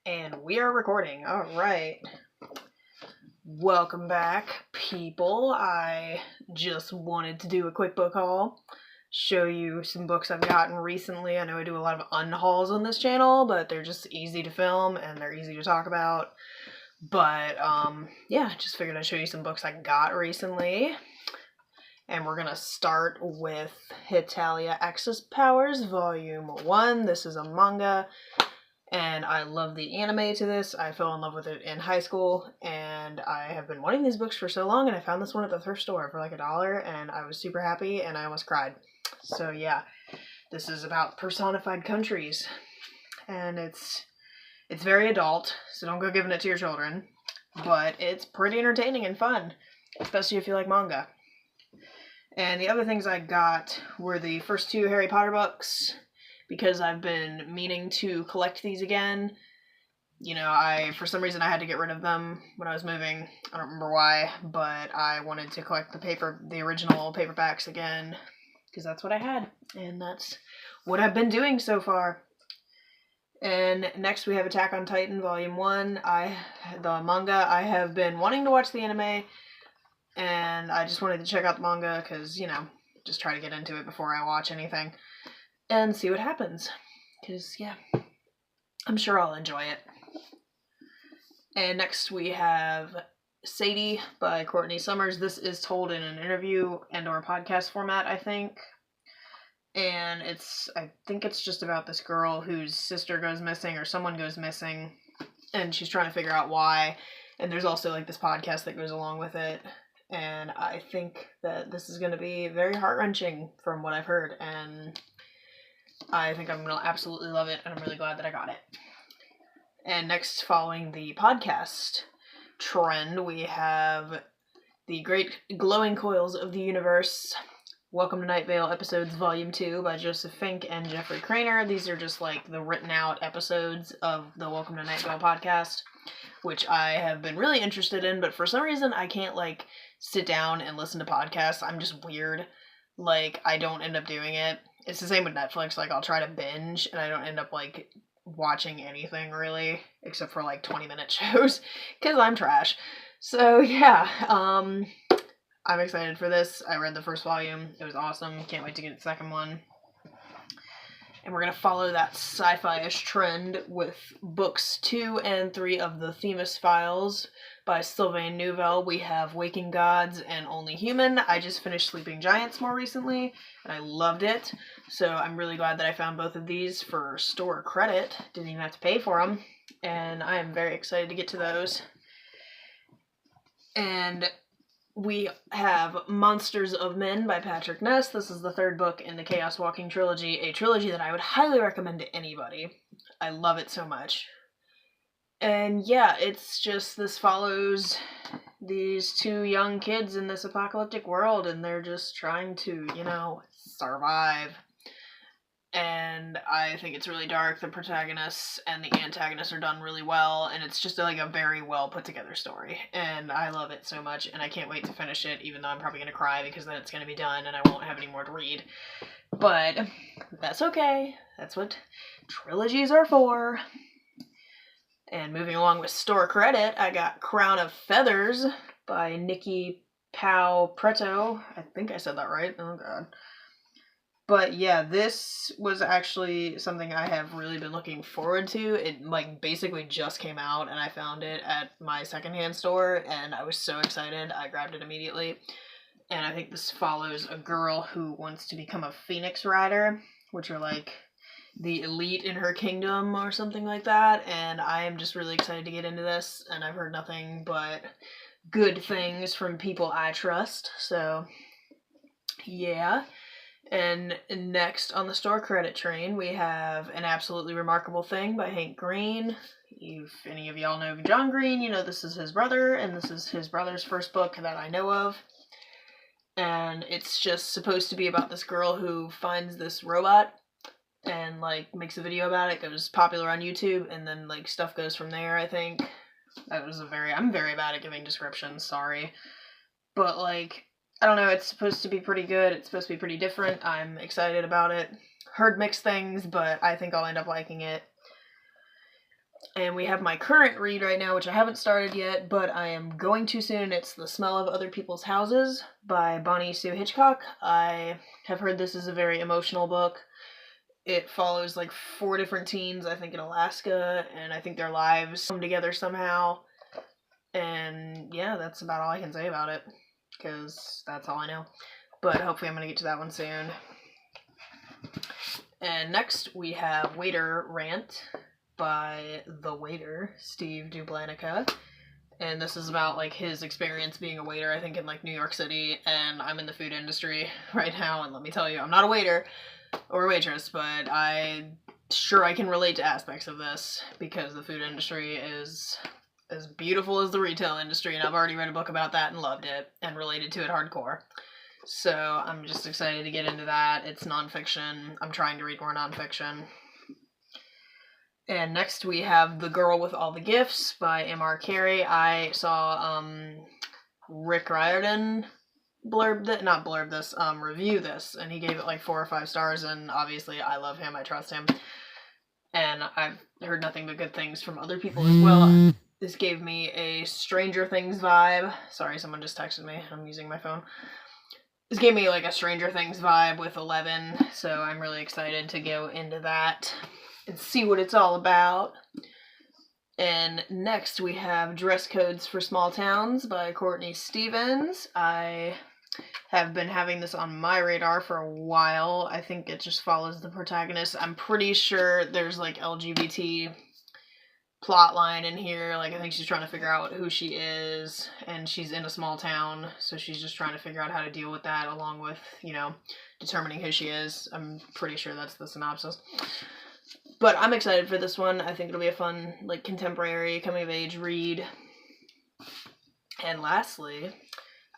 And we are recording. All right. Welcome back, people. I just wanted to do a quick book haul, show you some books I've gotten recently. I know I do a lot of unhauls on this channel, but they're just easy to film and they're easy to talk about. But, yeah, just figured I'd show you some books I got recently. And we're going to start with Hetalia Access Powers, Volume 1. This is a manga, and I love the anime to this. I fell in love with it in high school, and I have been wanting these books for so long, and I found this one at the thrift store for like $1, and I was super happy, and I almost cried. So yeah, this is about personified countries, and it's very adult, so don't go giving it to your children, but it's pretty entertaining and fun, especially if you like manga. And the other things I got were the first 2 Harry Potter books, because I've been meaning to collect these again. You know, for some reason I had to get rid of them when I was moving. I don't remember why, but I wanted to collect the original paperbacks again, because that's what I had, and that's what I've been doing so far. And next we have Attack on Titan Volume 1. The manga. I have been wanting to watch the anime, and I just wanted to check out the manga because, you know, just try to get into it before I watch anything and see what happens. Because, yeah, I'm sure I'll enjoy it. And next we have Sadie by Courtney Summers. This is told in an interview and or podcast format, I think. And I think it's just about this girl whose sister goes missing or someone goes missing, and she's trying to figure out why. And there's also like this podcast that goes along with it. And I think that this is going to be very heart-wrenching from what I've heard, and I think I'm going to absolutely love it, and I'm really glad that I got it. And next, following the podcast trend, we have The Great Glowing Coils of the Universe, Welcome to Night Vale Episodes Volume 2 by Joseph Fink and Jeffrey Craner. These are just like the written out episodes of the Welcome to Night Vale podcast, which I have been really interested in, but for some reason I can't like sit down and listen to podcasts. I'm just weird. Like, I don't end up doing it. It's the same with Netflix. Like, I'll try to binge, and I don't end up, like, watching anything, really, except for, like, 20-minute shows, because I'm trash. So, yeah, I'm excited for this. I read the first volume. It was awesome. Can't wait to get the second one. And we're going to follow that sci-fi-ish trend with books 2 and 3 of the Themis Files by Sylvain Neuvel. We have Waking Gods and Only Human. I just finished Sleeping Giants more recently, and I loved it. So I'm really glad that I found both of these for store credit. Didn't even have to pay for them. And I am very excited to get to those. And we have Monsters of Men by Patrick Ness. This is the 3rd book in the Chaos Walking trilogy, a trilogy that I would highly recommend to anybody. I love it so much. And yeah, it's just, this follows these 2 young kids in this apocalyptic world, and they're just trying to, you know, survive. And I think it's really dark. The protagonists and the antagonists are done really well, and it's just like a very well put together story. And I love it so much, and I can't wait to finish it, even though I'm probably going to cry because then it's going to be done and I won't have any more to read. But that's okay. That's what trilogies are for. And moving along with store credit, I got Crown of Feathers by Nikki Pau Preto. I think I said that right. Oh, God. But yeah, this was actually something I have really been looking forward to. It, like, basically just came out, and I found it at my secondhand store, and I was so excited. I grabbed it immediately. And I think this follows a girl who wants to become a phoenix rider, which are, like, the elite in her kingdom or something like that, and I am just really excited to get into this, and I've heard nothing but good things from people I trust, so yeah. And next on the store credit train, we have An Absolutely Remarkable Thing by Hank Green. If any of y'all know John Green, you know this is his brother, and this is his brother's first book that I know of. And it's just supposed to be about this girl who finds this robot and, like, makes a video about it, goes popular on YouTube, and then, like, stuff goes from there, I think. I'm very bad at giving descriptions, sorry. But, like, I don't know, it's supposed to be pretty good, it's supposed to be pretty different, I'm excited about it. Heard mixed things, but I think I'll end up liking it. And we have my current read right now, which I haven't started yet, but I am going to soon. It's The Smell of Other People's Houses by Bonnie Sue Hitchcock. I have heard this is a very emotional book. It follows like 4 different teens, I think in Alaska, and I think their lives come together somehow. And yeah, that's about all I can say about it, because that's all I know. But hopefully I'm going to get to that one soon. And next we have Waiter Rant by The Waiter, Steve Dublanica. And this is about like his experience being a waiter, I think in like New York City, and I'm in the food industry right now, and let me tell you, I'm not a waiter or a waitress, but I'm sure I can relate to aspects of this because the food industry is as beautiful as the retail industry, and I've already read a book about that and loved it and related to it hardcore. So I'm just excited to get into that. It's nonfiction. I'm trying to read more nonfiction. And next we have The Girl with All the Gifts by M.R. Carey. I saw Rick Riordan review this, and he gave it like 4 or 5 stars, and obviously I love him, I trust him. And I've heard nothing but good things from other people as well. This gave me a Stranger Things vibe. Sorry, someone just texted me. I'm using my phone. This gave me like a Stranger Things vibe with 11, so I'm really excited to go into that and see what it's all about. And next we have Dress Codes for Small Towns by Courtney Stevens. I have been having this on my radar for a while. I think it just follows the protagonist. I'm pretty sure there's like LGBT plot line in here. Like I think she's trying to figure out who she is, and she's in a small town, so she's just trying to figure out how to deal with that along with, you know, determining who she is. I'm pretty sure that's the synopsis. But I'm excited for this one. I think it'll be a fun, like, contemporary, coming-of-age read. And lastly,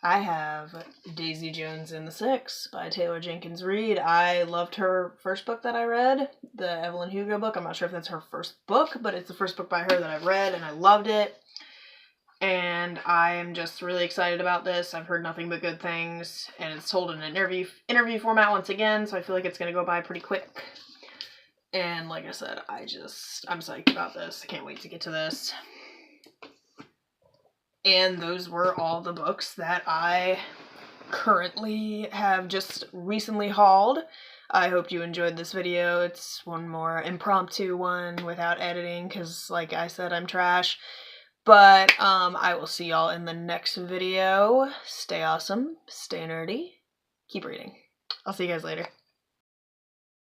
I have Daisy Jones and the Six by Taylor Jenkins Reid. I loved her first book that I read, the Evelyn Hugo book. I'm not sure if that's her first book, but it's the first book by her that I've read, and I loved it. And I am just really excited about this. I've heard nothing but good things, and it's told in an interview format once again, so I feel like it's going to go by pretty quick. And like I said, I'm psyched about this. I can't wait to get to this. And those were all the books that I currently have just recently hauled. I hope you enjoyed this video. It's one more impromptu one without editing because, like I said, I'm trash. But I will see y'all in the next video. Stay awesome, stay nerdy, keep reading. I'll see you guys later.